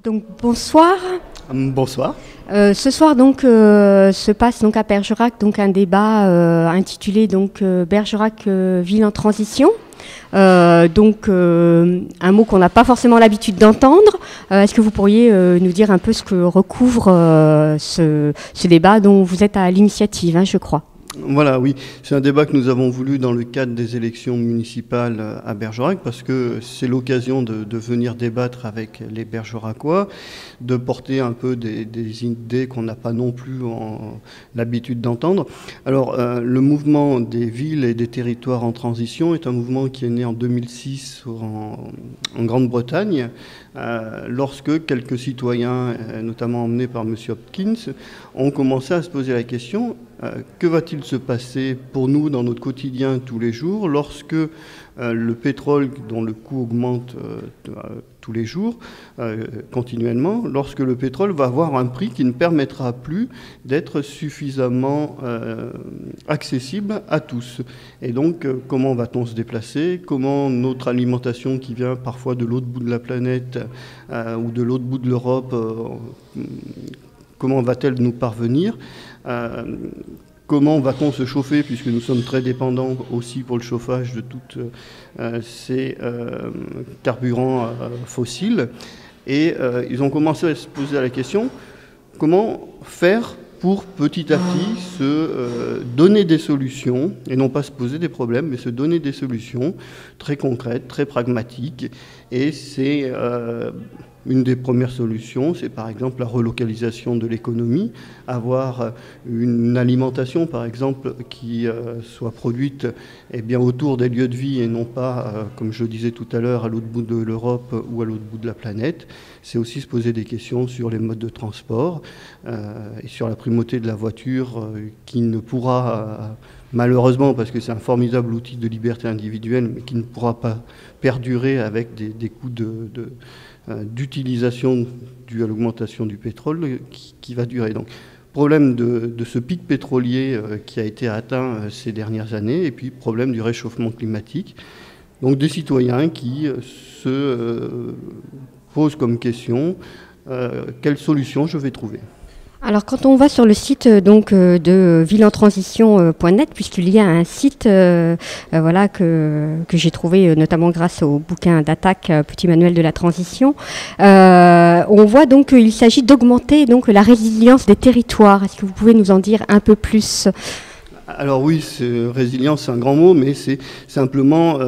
Donc bonsoir. Bonsoir. Ce soir donc se passe donc à Bergerac donc un débat intitulé donc Bergerac ville en transition. Un mot qu'on n'a pas forcément l'habitude d'entendre. Est-ce que vous pourriez nous dire un peu ce que recouvre ce débat dont vous êtes à l'initiative, je crois? Voilà, oui. C'est un débat que nous avons voulu dans le cadre des élections municipales à Bergerac parce que c'est l'occasion de venir débattre avec les Bergeracois, de porter un peu des idées qu'on n'a pas non plus l'habitude d'entendre. Alors, le mouvement des villes et des territoires en transition est un mouvement qui est né en 2006 en Grande-Bretagne, lorsque quelques citoyens, notamment emmenés par M. Hopkins, ont commencé à se poser la question que va-t-il se passer pour nous dans notre quotidien tous les jours lorsque le pétrole, dont le coût augmente tous les jours, continuellement, lorsque le pétrole va avoir un prix qui ne permettra plus d'être suffisamment accessible à tous. Et donc, comment va-t-on se déplacer? Comment notre alimentation qui vient parfois de l'autre bout de la planète ou de l'autre bout de l'Europe, comment va-t-elle nous parvenir? Comment va-t-on se chauffer, puisque nous sommes très dépendants aussi pour le chauffage de tous ces carburants fossiles. Et ils ont commencé à se poser la question, comment faire pour petit à petit se donner des solutions, et non pas se poser des problèmes, mais se donner des solutions très concrètes, très pragmatiques. Et c'est une des premières solutions, c'est par exemple la relocalisation de l'économie, avoir une alimentation par exemple qui soit produite autour des lieux de vie et non pas, comme je le disais tout à l'heure, à l'autre bout de l'Europe ou à l'autre bout de la planète. C'est aussi se poser des questions sur les modes de transport et sur la primauté de la voiture qui ne pourra, malheureusement, parce que c'est un formidable outil de liberté individuelle, mais qui ne pourra pas perdurer avec des coûts d'utilisation due à l'augmentation du pétrole qui va durer. Donc, problème de ce pic pétrolier qui a été atteint ces dernières années, et puis problème du réchauffement climatique. Donc des citoyens qui se posent comme question quelle solution je vais trouver. Alors quand on va sur le site de villeentransition.net, puisqu'il y a un site que j'ai trouvé notamment grâce au bouquin d'Attaque, Petit manuel de la transition, on voit donc qu'il s'agit d'augmenter donc la résilience des territoires. Est-ce que vous pouvez nous en dire un peu plus ? Alors oui, résilience, c'est un grand mot, mais c'est simplement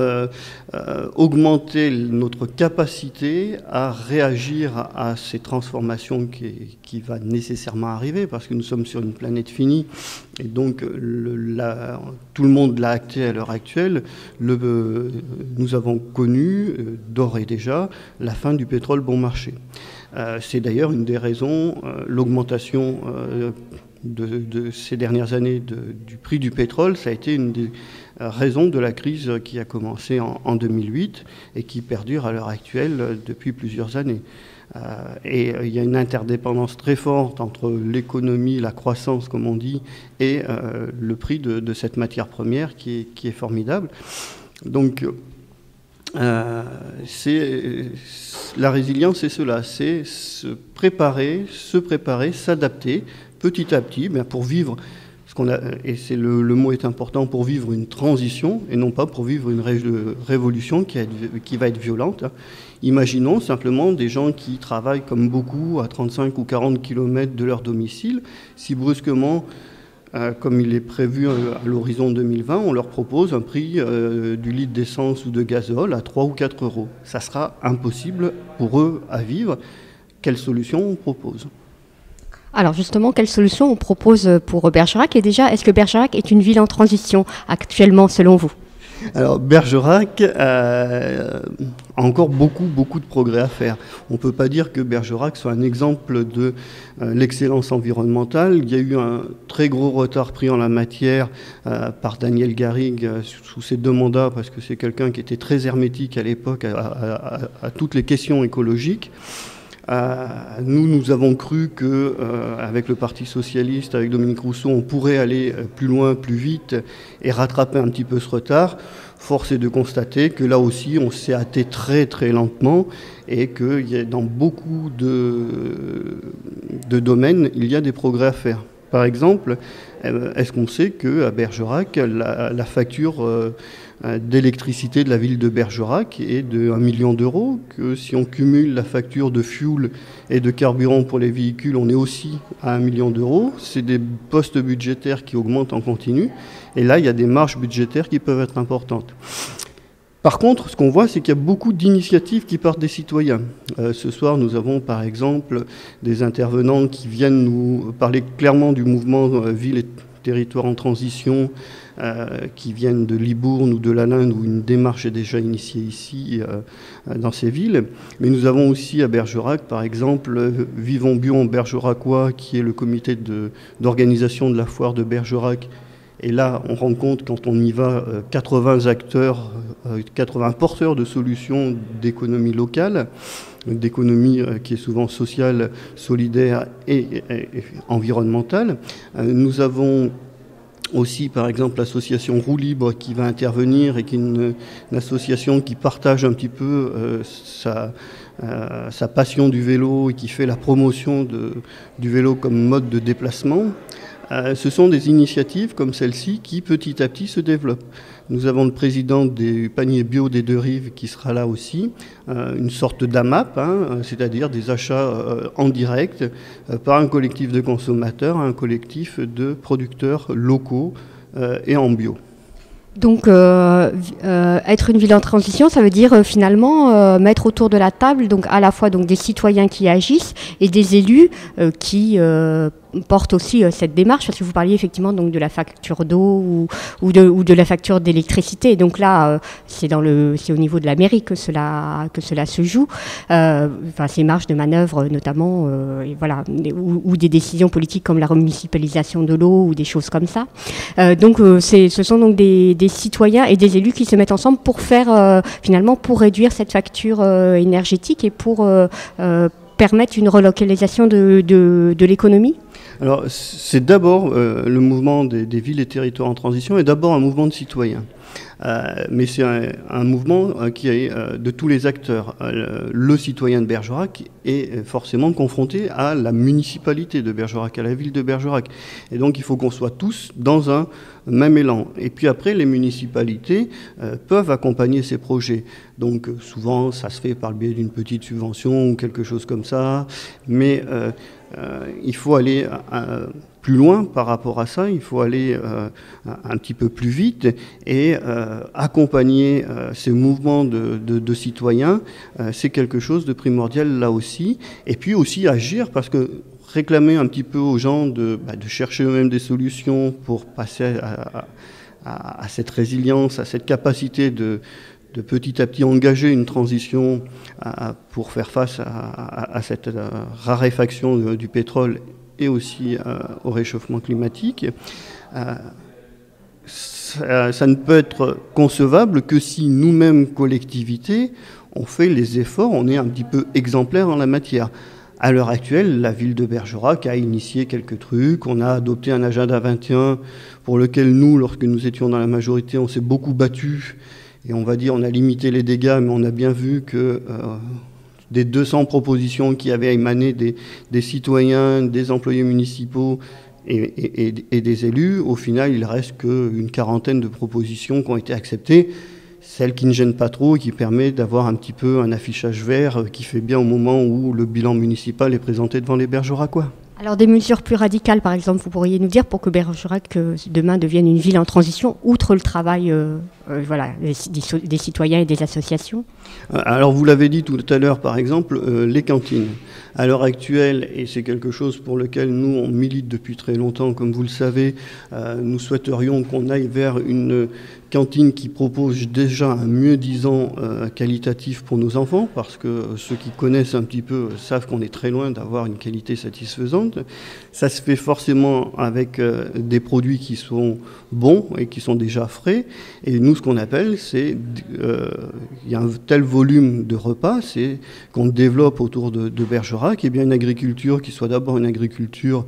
augmenter notre capacité à réagir à ces transformations qui va nécessairement arriver, parce que nous sommes sur une planète finie, et donc tout le monde l'a acté à l'heure actuelle. Nous avons connu, d'ores et déjà, la fin du pétrole bon marché. C'est d'ailleurs une des raisons, l'augmentation de ces dernières années du prix du pétrole, ça a été une des raisons de la crise qui a commencé en 2008 et qui perdure à l'heure actuelle depuis plusieurs années. Et il y a une interdépendance très forte entre l'économie, la croissance comme on dit, et le prix de cette matière première qui est formidable. Donc la résilience, c'est cela, c'est se préparer, s'adapter petit à petit, pour vivre ce qu'on a, et le mot est important, pour vivre une transition et non pas pour vivre une révolution qui va être violente. Imaginons simplement des gens qui travaillent comme beaucoup à 35 ou 40 km de leur domicile. Si brusquement, comme il est prévu à l'horizon 2020, on leur propose un prix du litre d'essence ou de gazole à 3 ou 4 euros. Ça sera impossible pour eux à vivre. Quelle solution on propose ? Alors justement, quelle solution on propose pour Bergerac? Et déjà, est-ce que Bergerac est une ville en transition actuellement, selon vous? Alors Bergerac a encore beaucoup de progrès à faire. On ne peut pas dire que Bergerac soit un exemple de l'excellence environnementale. Il y a eu un très gros retard pris en la matière par Daniel Garrigue sous ses 2 mandats, parce que c'est quelqu'un qui était très hermétique à l'époque à toutes les questions écologiques. Nous avons cru qu'avec le Parti socialiste, avec Dominique Rousseau, on pourrait aller plus loin, plus vite et rattraper un petit peu ce retard. Force est de constater que là aussi, on s'est hâté très très lentement et que dans beaucoup de domaines, il y a des progrès à faire. Par exemple, est-ce qu'on sait qu'à Bergerac, la facture d'électricité de la ville de Bergerac est de 1 million d'euros, que si on cumule la facture de fuel et de carburant pour les véhicules, on est aussi à 1 million d'euros. C'est des postes budgétaires qui augmentent en continu. Et là, il y a des marges budgétaires qui peuvent être importantes. Par contre, ce qu'on voit, c'est qu'il y a beaucoup d'initiatives qui partent des citoyens. Ce soir, nous avons par exemple des intervenants qui viennent nous parler clairement du mouvement Ville et Territoire en Transition, qui viennent de Libourne ou de la Linde, où une démarche est déjà initiée ici, dans ces villes. Mais nous avons aussi à Bergerac, par exemple, Vivons Bio en Bergeracois, qui est le comité d'organisation de la foire de Bergerac. Et là, on rend compte, quand on y va, 80 acteurs, 80 porteurs de solutions d'économie locale, d'économie qui est souvent sociale, solidaire et environnementale. Nous avons aussi, par exemple, l'association Roue Libre qui va intervenir et qui est une association qui partage un petit peu sa passion du vélo et qui fait la promotion du vélo comme mode de déplacement. Ce sont des initiatives comme celle-ci qui, petit à petit, se développent. Nous avons le président des paniers bio des Deux-Rives qui sera là aussi, une sorte d'AMAP, c'est-à-dire des achats en direct par un collectif de consommateurs, un collectif de producteurs locaux et en bio. Donc, être une ville en transition, ça veut dire finalement mettre autour de la table donc à la fois donc des citoyens qui agissent et des élus qui porte aussi cette démarche, parce que vous parliez effectivement donc de la facture d'eau ou de la facture d'électricité. Donc là, c'est au niveau de la mairie que cela se joue. Enfin, ces marges de manœuvre notamment, voilà, ou des décisions politiques comme la remunicipalisation de l'eau ou des choses comme ça. Donc ce sont donc des citoyens et des élus qui se mettent ensemble pour faire finalement pour réduire cette facture énergétique et pour permettre une relocalisation de l'économie. Alors, c'est d'abord le mouvement des villes et territoires en transition est d'abord un mouvement de citoyens. Mais c'est un mouvement qui est de tous les acteurs. Le citoyen de Bergerac est forcément confronté à la municipalité de Bergerac, à la ville de Bergerac. Et donc, il faut qu'on soit tous dans un même élan. Et puis après, les municipalités peuvent accompagner ces projets. Donc, souvent, ça se fait par le biais d'une petite subvention ou quelque chose comme ça. Mais il faut aller plus loin par rapport à ça, il faut aller un petit peu plus vite et accompagner ces mouvements de citoyens, c'est quelque chose de primordial là aussi. Et puis aussi agir, parce que réclamer un petit peu aux gens de chercher eux-mêmes des solutions pour passer à cette résilience, à cette capacité de petit à petit engager une transition pour faire face à cette raréfaction du pétrole et aussi au réchauffement climatique. Ça ne peut être concevable que si nous-mêmes, collectivités, on fait les efforts, on est un petit peu exemplaires en la matière. À l'heure actuelle, la ville de Bergerac a initié quelques trucs. On a adopté un agenda 21 pour lequel nous, lorsque nous étions dans la majorité, on s'est beaucoup battu. Et on va dire, on a limité les dégâts, mais on a bien vu que des 200 propositions qui avaient émané des citoyens, des employés municipaux et des élus, au final, il reste qu'une quarantaine de propositions qui ont été acceptées, celles qui ne gênent pas trop et qui permettent d'avoir un petit peu un affichage vert qui fait bien au moment où le bilan municipal est présenté devant les Bergeracois. Alors des mesures plus radicales, par exemple, vous pourriez nous dire pour que Bergerac demain devienne une ville en transition, outre le travail voilà, des citoyens et des associations? Alors vous l'avez dit tout à l'heure, par exemple, les cantines. À l'heure actuelle, et c'est quelque chose pour lequel nous on milite depuis très longtemps, comme vous le savez, nous souhaiterions qu'on aille vers une cantine qui propose déjà un mieux-disant qualitatif pour nos enfants, parce que ceux qui connaissent un petit peu savent qu'on est très loin d'avoir une qualité satisfaisante. Ça se fait forcément avec des produits qui sont bons et qui sont déjà frais. Et nous ce qu'on appelle, c'est il y a un tel volume de repas, c'est qu'on développe autour de Bergerac, et bien une agriculture qui soit d'abord une agriculture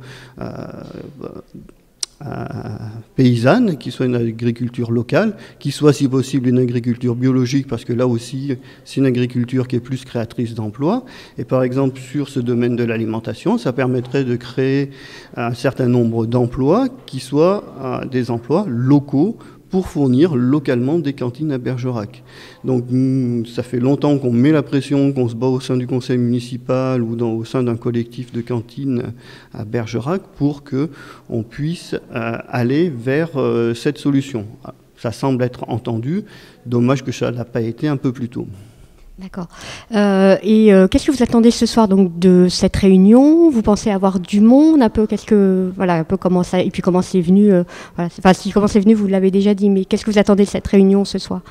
paysanne, qui soit une agriculture locale, qui soit si possible une agriculture biologique, parce que là aussi c'est une agriculture qui est plus créatrice d'emplois. Et par exemple sur ce domaine de l'alimentation, ça permettrait de créer un certain nombre d'emplois qui soient des emplois locaux pour fournir localement des cantines à Bergerac. Donc ça fait longtemps qu'on met la pression, qu'on se bat au sein du conseil municipal ou au sein d'un collectif de cantines à Bergerac pour qu'on puisse aller vers cette solution. Ça semble être entendu, dommage que ça n'a pas été un peu plus tôt. D'accord. Qu'est-ce que vous attendez ce soir donc de cette réunion? Vous pensez avoir du monde un peu? Un peu comment ça, et puis comment c'est venu? Comment c'est venu, vous l'avez déjà dit, mais qu'est-ce que vous attendez de cette réunion ce soir?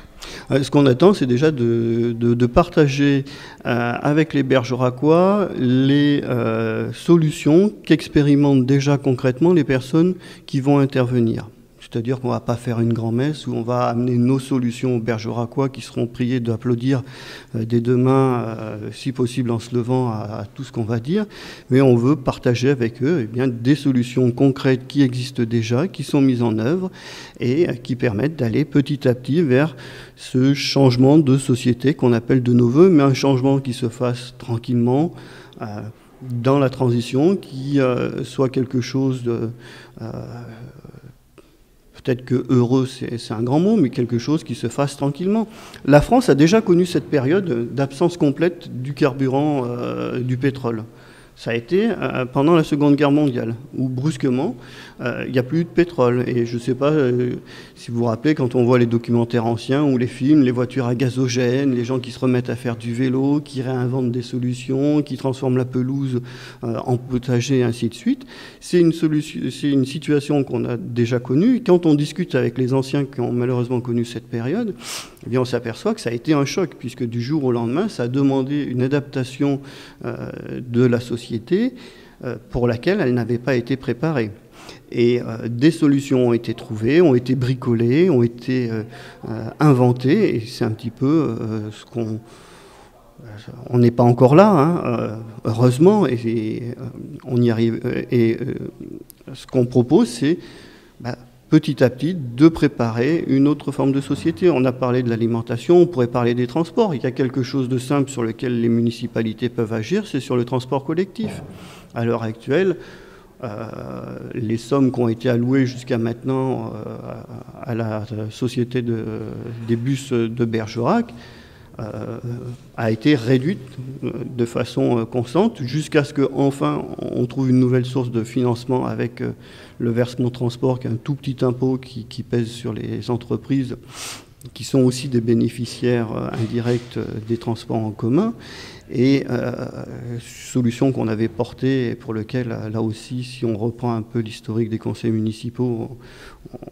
Ce qu'on attend, c'est déjà de partager avec les Bergeracois les solutions qu'expérimentent déjà concrètement les personnes qui vont intervenir. C'est-à-dire qu'on ne va pas faire une grand-messe où on va amener nos solutions aux Bergeracois qui seront priés d'applaudir des deux mains, si possible en se levant à tout ce qu'on va dire. Mais on veut partager avec eux des solutions concrètes qui existent déjà, qui sont mises en œuvre et qui permettent d'aller petit à petit vers ce changement de société qu'on appelle de nos voeux, mais un changement qui se fasse tranquillement, dans la transition, qui soit quelque chose de... Peut-être que heureux, c'est un grand mot, mais quelque chose qui se fasse tranquillement. La France a déjà connu cette période d'absence complète du carburant, du pétrole. Ça a été pendant la Seconde Guerre mondiale, où brusquement, il n'y a plus de pétrole. Et je ne sais pas si vous vous rappelez, quand on voit les documentaires anciens ou les films, les voitures à gazogène, les gens qui se remettent à faire du vélo, qui réinventent des solutions, qui transforment la pelouse en potager, et ainsi de suite. C'est une situation qu'on a déjà connue. Et quand on discute avec les anciens qui ont malheureusement connu cette période, eh bien on s'aperçoit que ça a été un choc, puisque du jour au lendemain, ça a demandé une adaptation de la société pour laquelle elle n'avait pas été préparée. Et des solutions ont été trouvées, ont été bricolées, ont été inventées, et c'est un petit peu ce qu'on... On n'est pas encore là, heureusement, et on y arrive. Ce qu'on propose, c'est petit à petit de préparer une autre forme de société. On a parlé de l'alimentation, on pourrait parler des transports. Il y a quelque chose de simple sur lequel les municipalités peuvent agir, c'est sur le transport collectif. À l'heure actuelle, les sommes qui ont été allouées jusqu'à maintenant à la société des bus de Bergerac a été réduite de façon constante jusqu'à ce qu'enfin on trouve une nouvelle source de financement avec le versement transport, qui est un tout petit impôt qui pèse sur les entreprises qui sont aussi des bénéficiaires indirects des transports en commun. Et solution qu'on avait portée et pour lequel, là aussi, si on reprend un peu l'historique des conseils municipaux,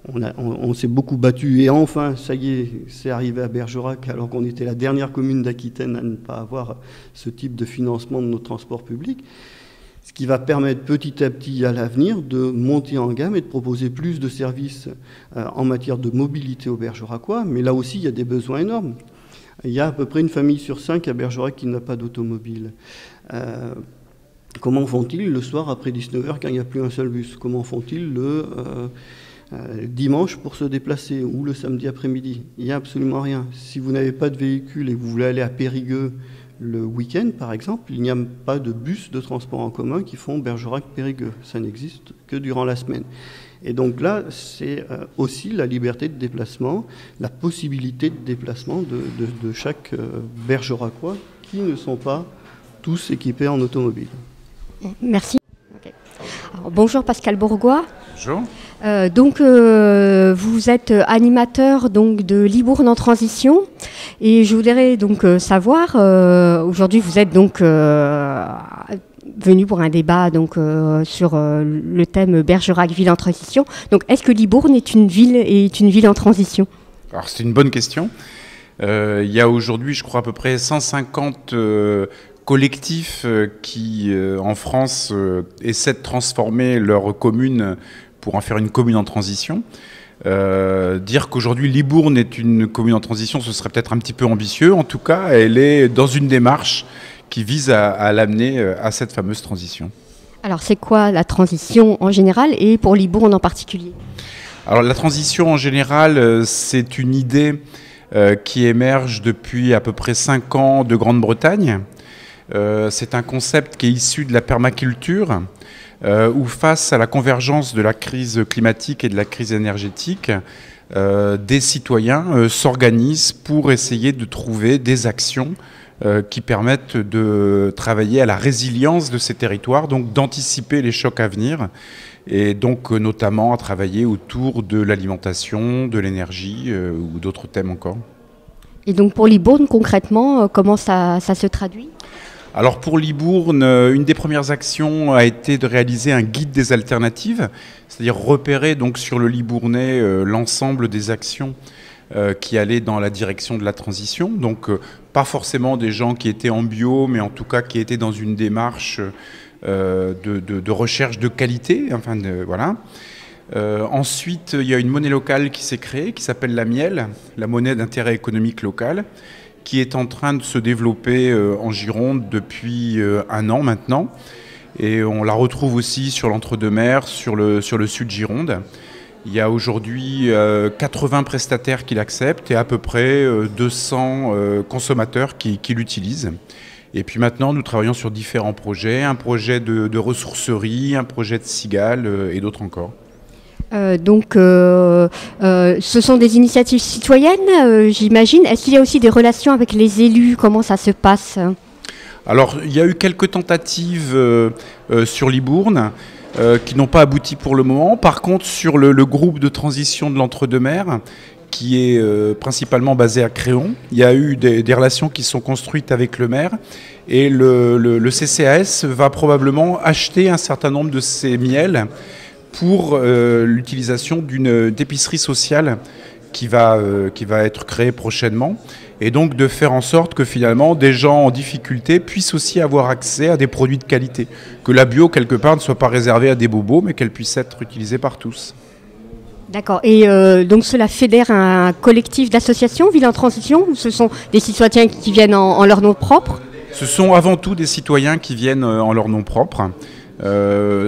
on s'est beaucoup battu. Et enfin, ça y est, c'est arrivé à Bergerac, alors qu'on était la dernière commune d'Aquitaine à ne pas avoir ce type de financement de nos transports publics. Ce qui va permettre petit à petit à l'avenir de monter en gamme et de proposer plus de services en matière de mobilité aux Bergeracois. Mais là aussi, il y a des besoins énormes. Il y a à peu près une famille sur 5 à Bergerac qui n'a pas d'automobile. Comment font-ils le soir après 19h quand il n'y a plus un seul bus? Comment font-ils le dimanche pour se déplacer ou le samedi après-midi? Il n'y a absolument rien. Si vous n'avez pas de véhicule et que vous voulez aller à Périgueux le week-end, par exemple, il n'y a pas de bus de transport en commun qui font Bergerac-Périgueux. Ça n'existe que durant la semaine. Et donc là, c'est aussi la liberté de déplacement, la possibilité de déplacement de chaque Bergeracois qui ne sont pas tous équipés en automobile. Merci. Okay. Alors, bonjour Pascal Bourgois. Bonjour. Vous êtes animateur donc de Libourne en transition et je voudrais donc savoir, aujourd'hui vous êtes donc venu pour un débat donc, sur le thème Bergerac, ville en transition. Donc est-ce que Libourne est une ville en transition? Alors c'est une bonne question. Il y a aujourd'hui, je crois, à peu près 150 collectifs qui, en France, essaient de transformer leur commune pour en faire une commune en transition. Dire qu'aujourd'hui Libourne est une commune en transition, ce serait peut-être un petit peu ambitieux. En tout cas, elle est dans une démarche qui vise à l'amener à cette fameuse transition. Alors c'est quoi la transition en général et pour Libourne en particulier? Alors la transition en général, c'est une idée qui émerge depuis à peu près 5 ans de Grande-Bretagne. C'est un concept qui est issu de la permaculture, où face à la convergence de la crise climatique et de la crise énergétique, des citoyens s'organisent pour essayer de trouver des actions qui permettent de travailler à la résilience de ces territoires, donc d'anticiper les chocs à venir, et donc notamment à travailler autour de l'alimentation, de l'énergie ou d'autres thèmes encore. Et donc pour Libourne, concrètement, comment ça se traduit? Alors pour Libourne, une des premières actions a été de réaliser un guide des alternatives, c'est-à-dire repérer donc sur le Libournais l'ensemble des actions qui allaient dans la direction de la transition. Donc pas forcément des gens qui étaient en bio, mais en tout cas qui étaient dans une démarche de recherche de qualité. Enfin, voilà. Ensuite, il y a une monnaie locale qui s'est créée, qui s'appelle la Miel, la monnaie d'intérêt économique local, qui est en train de se développer en Gironde depuis 1 an maintenant. Et on la retrouve aussi sur l'Entre-deux-Mers, sur le sud Gironde. Il y a aujourd'hui 80 prestataires qui l'acceptent et à peu près 200 consommateurs qui l'utilisent. Et puis maintenant, nous travaillons sur différents projets, un projet de ressourcerie, un projet de cigale et d'autres encore. Ce sont des initiatives citoyennes, j'imagine. Est-ce qu'il y a aussi des relations avec les élus? Comment ça se passe? Alors, il y a eu quelques tentatives sur Libourne qui n'ont pas abouti pour le moment. Par contre, sur le groupe de transition de l'Entre-deux-Mers, qui est principalement basé à Créon, il y a eu des relations qui sont construites avec le maire et le CCAS va probablement acheter un certain nombre de ces miels pour l'utilisation d'une épicerie sociale qui va être créée prochainement, et donc de faire en sorte que finalement des gens en difficulté puissent aussi avoir accès à des produits de qualité, que la bio quelque part ne soit pas réservée à des bobos mais qu'elle puisse être utilisée par tous. D'accord. Et donc cela fédère un collectif d'associations Ville en Transition, ou ce sont des citoyens qui viennent en leur nom propre? Ce sont avant tout des citoyens qui viennent en leur nom propre.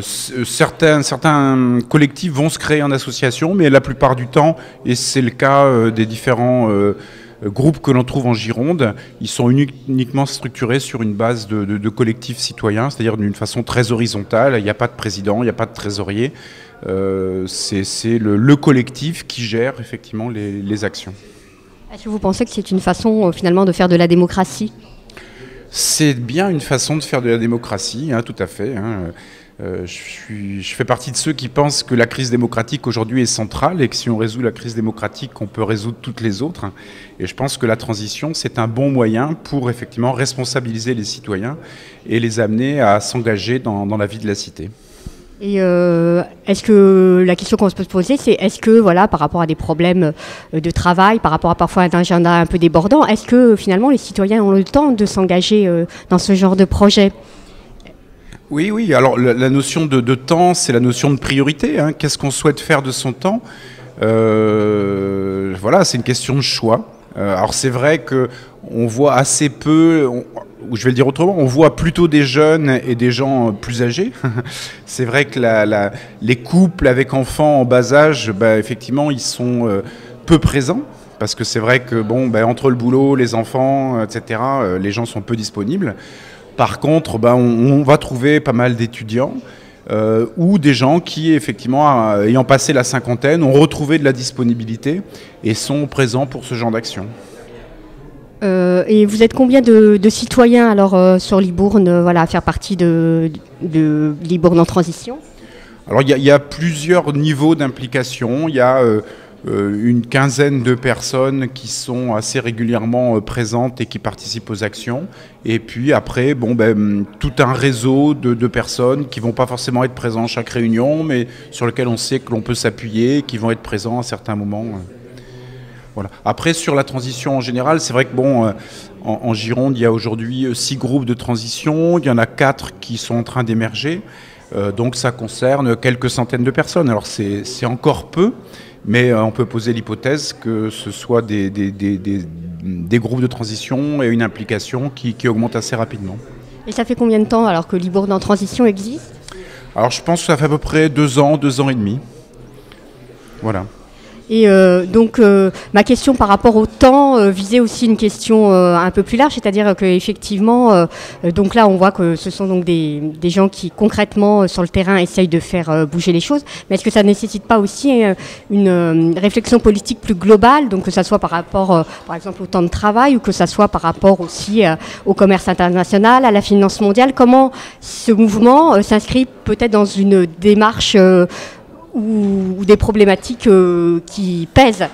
Certains collectifs vont se créer en association, mais la plupart du temps, et c'est le cas des différents groupes que l'on trouve en Gironde, ils sont uniquement structurés sur une base de collectifs citoyens, c'est-à-dire d'une façon très horizontale. Il n'y a pas de président, il n'y a pas de trésorier. C'est le collectif qui gère effectivement les actions. Est-ce que vous pensez que c'est une façon finalement de faire de la démocratie? C'est bien une façon de faire de la démocratie, hein, tout à fait. Je fais partie de ceux qui pensent que la crise démocratique aujourd'hui est centrale et que si on résout la crise démocratique, on peut résoudre toutes les autres. Et je pense que la transition, c'est un bon moyen pour effectivement responsabiliser les citoyens et les amener à s'engager dans la vie de la cité. Et est-ce que la question qu'on peut se poser, c'est est-ce que, voilà, par rapport à des problèmes de travail, par rapport à parfois un agenda un peu débordant, est-ce que finalement les citoyens ont le temps de s'engager dans ce genre de projet? Oui. Alors la notion de temps, c'est la notion de priorité. Hein. Qu'est-ce qu'on souhaite faire de son temps? Voilà, c'est une question de choix. Alors c'est vrai qu'on voit assez peu, ou je vais le dire autrement, on voit plutôt des jeunes et des gens plus âgés. C'est vrai que les couples avec enfants en bas âge, effectivement, ils sont peu présents. Parce que c'est vrai que entre le boulot, les enfants, etc., les gens sont peu disponibles. Par contre, on va trouver pas mal d'étudiants ou des gens qui, effectivement, ayant passé la cinquantaine, ont retrouvé de la disponibilité et sont présents pour ce genre d'action. Et vous êtes combien de citoyens alors sur Libourne, voilà, à faire partie de Libourne en transition? Alors il y a plusieurs niveaux d'implication. Il y a une quinzaine de personnes qui sont assez régulièrement présentes et qui participent aux actions. Et puis après, tout un réseau de personnes qui ne vont pas forcément être présents à chaque réunion, mais sur lesquelles on sait que l'on peut s'appuyer, qui vont être présents à certains moments. Voilà. Après, sur la transition en général, c'est vrai que en Gironde, il y a aujourd'hui 6 groupes de transition, il y en a 4 qui sont en train d'émerger. Donc ça concerne quelques centaines de personnes. Alors c'est encore peu, Mais on peut poser l'hypothèse que ce soit des groupes de transition et une implication qui augmente assez rapidement. Et ça fait combien de temps alors que Libourne en transition existe? Alors je pense que ça fait à peu près 2 ans et demi. Voilà. Et donc ma question par rapport au temps visait aussi une question un peu plus large, c'est-à-dire qu'effectivement, donc là on voit que ce sont donc des gens qui concrètement sur le terrain essayent de faire bouger les choses, mais est-ce que ça ne nécessite pas aussi une réflexion politique plus globale, donc que ça soit par rapport par exemple au temps de travail ou que ça soit par rapport aussi au commerce international, à la finance mondiale? Comment ce mouvement s'inscrit peut-être dans une démarche ou des problématiques qui pèsent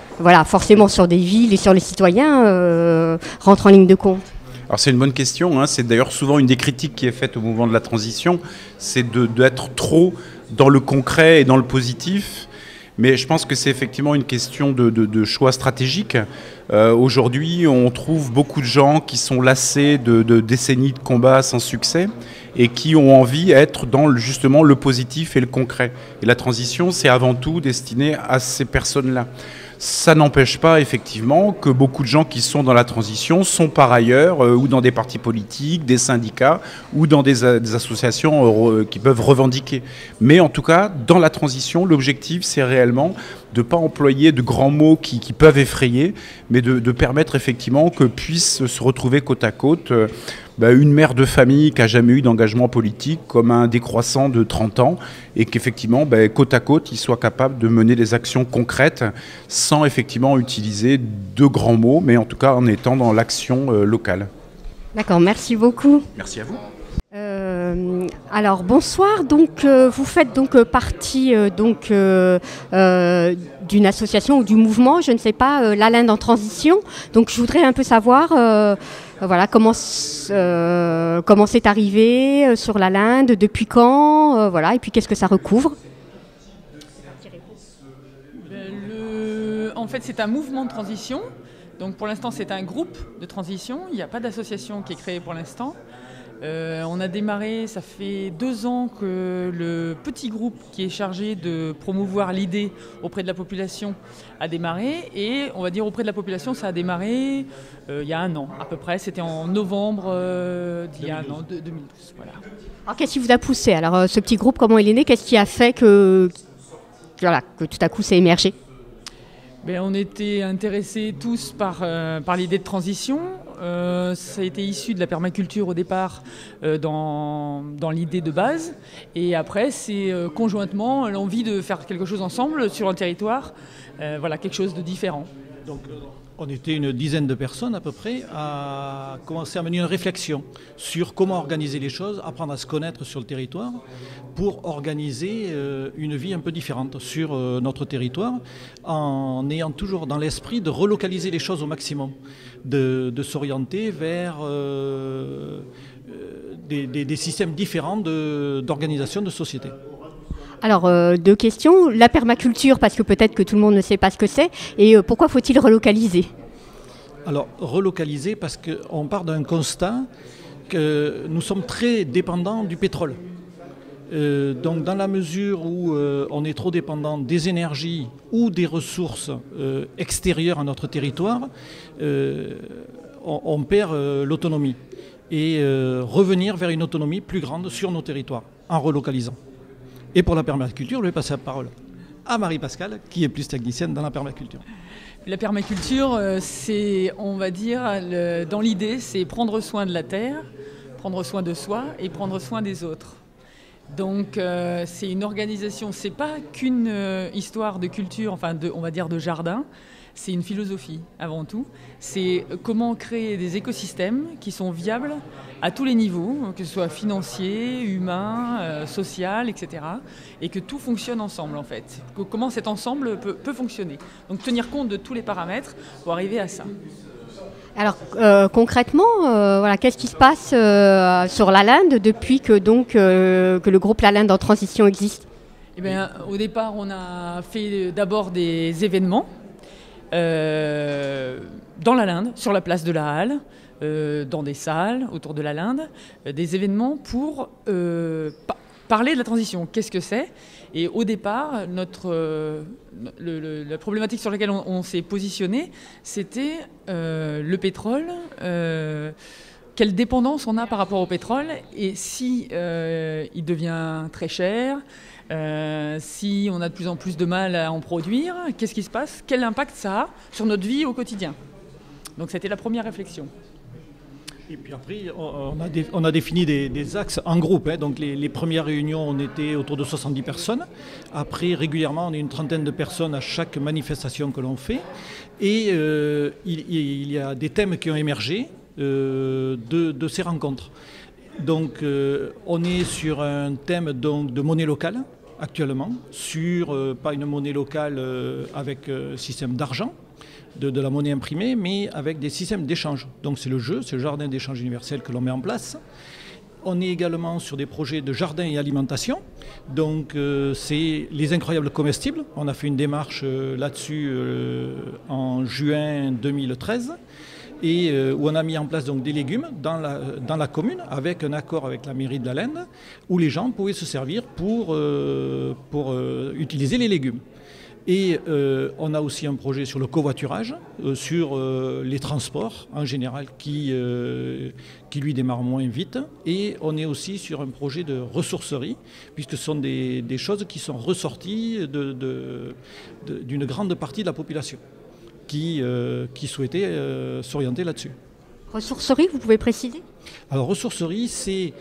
forcément sur des villes et sur les citoyens rentrent en ligne de compte? Alors c'est une bonne question, hein. C'est d'ailleurs souvent une des critiques qui est faite au mouvement de la transition, c'est d'être trop dans le concret et dans le positif. Mais je pense que c'est effectivement une question de choix stratégique. Aujourd'hui, on trouve beaucoup de gens qui sont lassés de décennies de combats sans succès et qui ont envie d'être dans justement le positif et le concret. Et la transition, c'est avant tout destiné à ces personnes-là. Ça n'empêche pas effectivement que beaucoup de gens qui sont dans la transition sont par ailleurs ou dans des partis politiques, des syndicats ou dans des associations qui peuvent revendiquer. Mais en tout cas, dans la transition, l'objectif c'est réellement de ne pas employer de grands mots qui peuvent effrayer, mais de permettre effectivement que puissent se retrouver côte à côte une mère de famille qui n'a jamais eu d'engagement politique comme un décroissant de 30 ans et qu'effectivement, côte à côte, il soit capable de mener des actions concrètes sans effectivement utiliser de grands mots, mais en tout cas en étant dans l'action locale. D'accord, merci beaucoup. Merci à vous. Alors bonsoir, donc vous faites donc partie d'une association ou du mouvement, je ne sais pas, La Linde en transition. Donc je voudrais un peu savoir comment c'est arrivé sur La Linde, depuis quand, et puis qu'est-ce que ça recouvre? En fait, c'est un mouvement de transition. Donc pour l'instant, c'est un groupe de transition. Il n'y a pas d'association qui est créée pour l'instant. On a démarré, ça fait 2 ans que le petit groupe qui est chargé de promouvoir l'idée auprès de la population a démarré. Et on va dire auprès de la population, ça a démarré il y a 1 an à peu près. C'était en novembre d'il y a 1 an, 2012. Voilà. Alors qu'est-ce qui vous a poussé? Alors ce petit groupe, comment il est né? Qu'est-ce qui a fait que tout à coup c'est émergé? On était intéressés tous par l'idée de transition. Ça a été issu de la permaculture au départ dans l'idée de base. Et après, c'est conjointement l'envie de faire quelque chose ensemble sur un territoire, quelque chose de différent. Donc, on était une dizaine de personnes à peu près à commencer à mener une réflexion sur comment organiser les choses, apprendre à se connaître sur le territoire pour organiser une vie un peu différente sur notre territoire en ayant toujours dans l'esprit de relocaliser les choses au maximum, de s'orienter vers des systèmes différents d'organisation de société. Alors, 2 questions. La permaculture, parce que peut-être que tout le monde ne sait pas ce que c'est, et pourquoi faut-il relocaliser? Alors, relocaliser parce qu'on part d'un constat que nous sommes très dépendants du pétrole. Donc, dans la mesure où on est trop dépendant des énergies ou des ressources extérieures à notre territoire, on perd l'autonomie. Et revenir vers une autonomie plus grande sur nos territoires en relocalisant. Et pour la permaculture, je vais passer la parole à Marie-Pascale, qui est plus technicienne dans la permaculture. La permaculture, c'est, on va dire, dans l'idée, c'est prendre soin de la terre, prendre soin de soi et prendre soin des autres. Donc c'est une organisation, c'est pas qu'une histoire de culture, on va dire de jardin, c'est une philosophie avant tout. C'est comment créer des écosystèmes qui sont viables à tous les niveaux, que ce soit financier, humain, social, etc. Et que tout fonctionne ensemble en fait. Comment cet ensemble peut fonctionner. Donc tenir compte de tous les paramètres pour arriver à ça. Alors concrètement, qu'est-ce qui se passe sur La Linde depuis que le groupe La Linde en transition existe? Au départ, on a fait d'abord des événements dans la Linde, sur la place de la Halle, dans des salles autour de la Linde, des événements pour parler de la transition. Qu'est-ce que c'est? Et au départ, la problématique sur laquelle on s'est positionné, c'était le pétrole. Quelle dépendance on a par rapport au pétrole, et si il devient très cher, si on a de plus en plus de mal à en produire, qu'est-ce qui se passe? Quel impact ça a sur notre vie au quotidien? Donc c'était la première réflexion. Et puis après, on a défini des axes en groupe. Donc les premières réunions, on était autour de 70 personnes. Après, régulièrement, on est une trentaine de personnes à chaque manifestation que l'on fait. Et il y a des thèmes qui ont émergé de ces rencontres. Donc on est sur un thème donc, de monnaie locale actuellement, sur pas une monnaie locale avec système d'argent, de la monnaie imprimée, mais avec des systèmes d'échange. Donc c'est le jardin d'échange universel que l'on met en place. On est également sur des projets de jardin et alimentation. Donc c'est les incroyables comestibles. On a fait une démarche là-dessus en juin 2013. Et où on a mis en place donc, des légumes dans la commune avec un accord avec la mairie de la Lende où les gens pouvaient se servir pour utiliser les légumes. Et on a aussi un projet sur le covoiturage, sur les transports en général qui lui démarre moins vite. Et on est aussi sur un projet de ressourcerie, puisque ce sont des choses qui sont ressorties d'une grande partie de la population qui souhaitait s'orienter là-dessus. Ressourcerie, vous pouvez préciser? Alors ressourcerie, c'est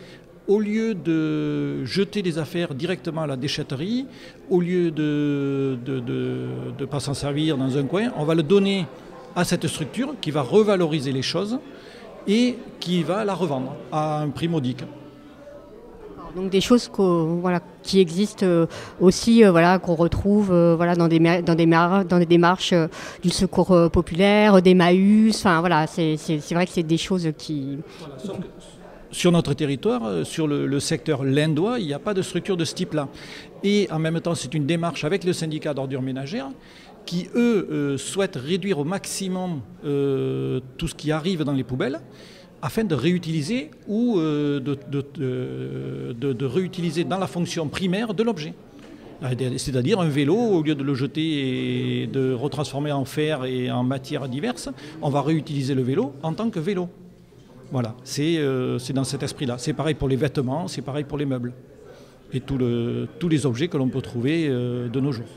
au lieu de jeter des affaires directement à la déchetterie, au lieu de ne pas s'en servir dans un coin, on va le donner à cette structure qui va revaloriser les choses et qui va la revendre à un prix modique. Donc des choses qui existent aussi, qu'on retrouve dans des démarches du secours populaire, d'Emmaüs. Enfin voilà, c'est vrai que c'est des choses qui. Voilà, sur notre territoire, sur le secteur lindois, il n'y a pas de structure de ce type-là. Et en même temps, c'est une démarche avec le syndicat d'ordures ménagères qui, eux, souhaitent réduire au maximum tout ce qui arrive dans les poubelles, afin de réutiliser ou de réutiliser dans la fonction primaire de l'objet. C'est-à-dire un vélo, au lieu de le jeter et de retransformer en fer et en matières diverses, on va réutiliser le vélo en tant que vélo. Voilà, c'est dans cet esprit-là. C'est pareil pour les vêtements, c'est pareil pour les meubles et tous les objets que l'on peut trouver de nos jours.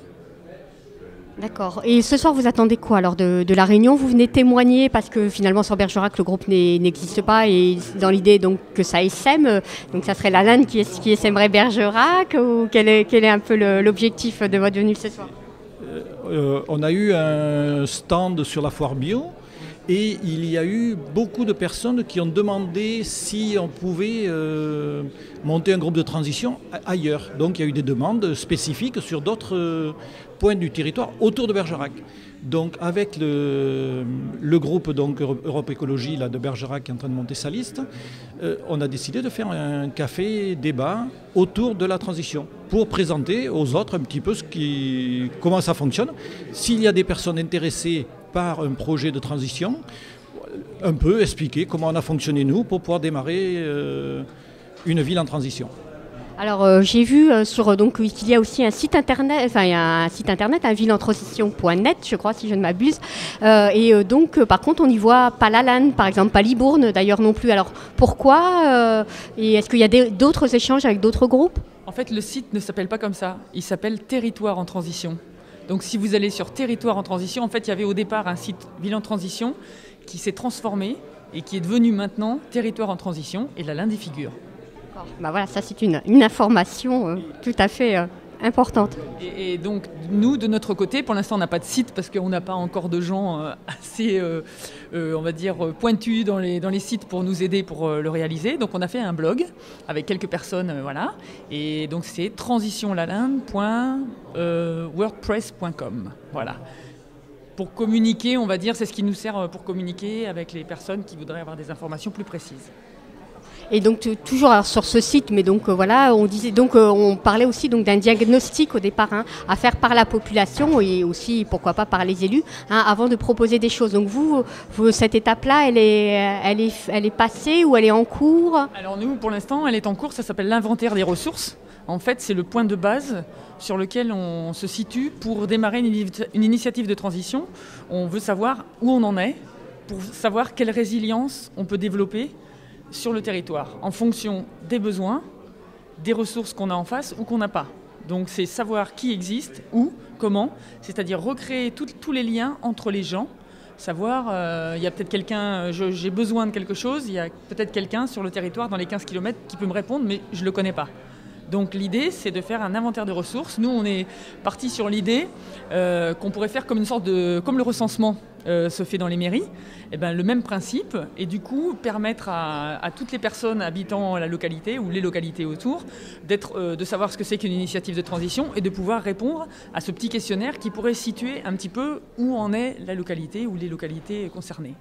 D'accord. Et ce soir, vous attendez quoi alors de la réunion? Vous venez témoigner parce que finalement sur Bergerac, le groupe n'existe pas et dans l'idée donc que ça essaime. Donc ça serait la Lende qui essaimerait Bergerac, ou quel est un peu l'objectif de votre venue ce soir? On a eu un stand sur la foire bio. Et il y a eu beaucoup de personnes qui ont demandé si on pouvait monter un groupe de transition ailleurs. Donc il y a eu des demandes spécifiques sur d'autres points du territoire autour de Bergerac. Donc avec le groupe donc, Europe Écologie là, de Bergerac qui est en train de monter sa liste, on a décidé de faire un café débat autour de la transition pour présenter aux autres un petit peu comment ça fonctionne. S'il y a des personnes intéressées par un projet de transition, un peu expliquer comment on a fonctionné nous pour pouvoir démarrer une ville en transition. Alors j'ai vu qu'il y a aussi un site internet, un villenentransition.net, je crois si je ne m'abuse. Donc par contre on n'y voit pas la Lende, par exemple, pas Libourne d'ailleurs non plus. Alors pourquoi et est-ce qu'il y a d'autres échanges avec d'autres groupes? En fait le site ne s'appelle pas comme ça, il s'appelle Territoire en transition. Donc si vous allez sur Territoire en transition, en fait il y avait au départ un site Ville en transition qui s'est transformé et qui est devenu maintenant Territoire en transition et la Lende y figure. Bah voilà, ça c'est une information tout à fait importante. Et donc nous de notre côté, pour l'instant on n'a pas de site parce qu'on n'a pas encore de gens assez on va dire pointus dans les sites pour nous aider pour le réaliser. Donc on a fait un blog avec quelques personnes, voilà. Et donc c'est transitionlalende.wordpress.com. Voilà. Pour communiquer, on va dire, c'est ce qui nous sert pour communiquer avec les personnes qui voudraient avoir des informations plus précises. Et donc toujours alors, sur ce site, mais donc voilà, on parlait aussi donc d'un diagnostic au départ à faire par la population et aussi pourquoi pas par les élus avant de proposer des choses. Donc vous cette étape-là, elle est passée ou elle est en cours? Alors nous, pour l'instant, elle est en cours. Ça s'appelle l'inventaire des ressources. En fait, c'est le point de base sur lequel on se situe pour démarrer une initiative de transition. On veut savoir où on en est, pour savoir quelle résilience on peut développer sur le territoire, en fonction des besoins, des ressources qu'on a en face ou qu'on n'a pas. Donc c'est savoir qui existe, où, comment, c'est-à-dire recréer tous les liens entre les gens, savoir, il y a peut-être quelqu'un, j'ai besoin de quelque chose, il y a peut-être quelqu'un sur le territoire dans les 15 km qui peut me répondre, mais je ne le connais pas. Donc l'idée, c'est de faire un inventaire de ressources. Nous, on est parti sur l'idée qu'on pourrait faire comme une sorte de... Comme le recensement se fait dans les mairies, et ben, le même principe, et du coup permettre à toutes les personnes habitant la localité ou les localités autour de savoir ce que c'est qu'une initiative de transition et de pouvoir répondre à ce petit questionnaire qui pourrait situer un petit peu où en est la localité ou les localités concernées.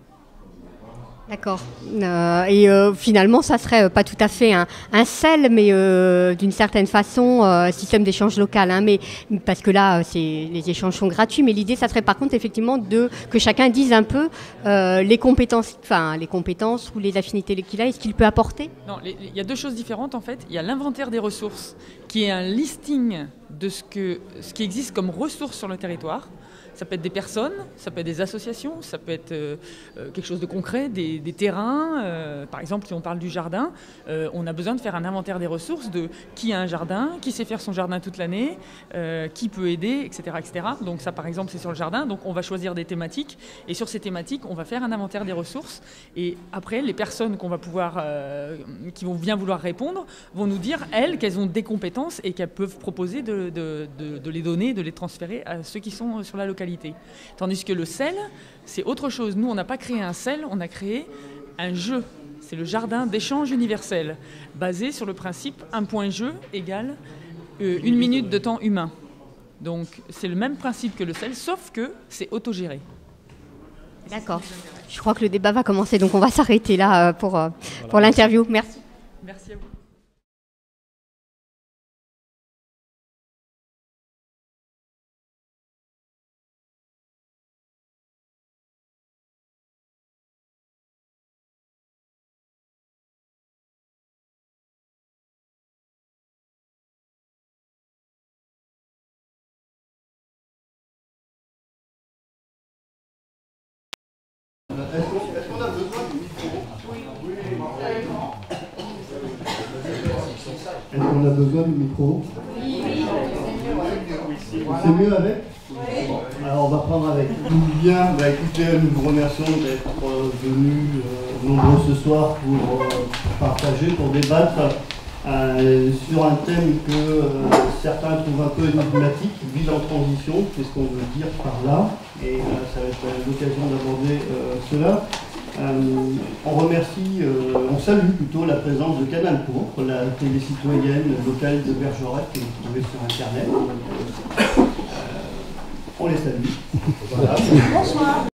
D'accord. Finalement, ça serait pas tout à fait un CEL, mais d'une certaine façon, système d'échange local. Hein, mais parce que là, les échanges sont gratuits. Mais l'idée, ça serait par contre effectivement que chacun dise un peu les compétences ou les affinités qu'il a et ce qu'il peut apporter. Non, il y a deux choses différentes en fait. Il y a l'inventaire des ressources, qui est un listing de ce qui existe comme ressources sur le territoire. Ça peut être des personnes, ça peut être des associations, ça peut être quelque chose de concret, des terrains. Par exemple, si on parle du jardin, on a besoin de faire un inventaire des ressources de qui a un jardin, qui sait faire son jardin toute l'année, qui peut aider, etc., etc. Donc ça, par exemple, c'est sur le jardin. Donc on va choisir des thématiques et sur ces thématiques, on va faire un inventaire des ressources. Et après, les personnes qu'on va pouvoir, qui vont bien vouloir répondre, vont nous dire, elles, qu'elles ont des compétences et qu'elles peuvent proposer de les donner, de les transférer à ceux qui sont sur la localité. Tandis que le CEL, c'est autre chose. Nous, on n'a pas créé un CEL, on a créé un jeu. C'est le jardin d'échange universel, basé sur le principe un point jeu égale une minute de temps humain. Donc, c'est le même principe que le CEL, sauf que c'est autogéré. D'accord. Je crois que le débat va commencer, donc on va s'arrêter là pour l'interview. Merci. Merci à vous. Est-ce qu'on a besoin du micro? Est-ce qu'on a besoin du micro? C'est mieux avec? Alors on va prendre avec. Bien, écoutez, nous vous remercions d'être venus nombreux ce soir pour partager, pour débattre sur un thème que certains trouvent un peu énigmatique, ville en transition, qu'est-ce qu'on veut dire par là, et ça va être l'occasion d'aborder cela. On remercie, on salue plutôt la présence de Canal Pourpre, la télé citoyenne locale de Bergerac que vous trouvez sur Internet. On les salue. Voilà. Bonsoir.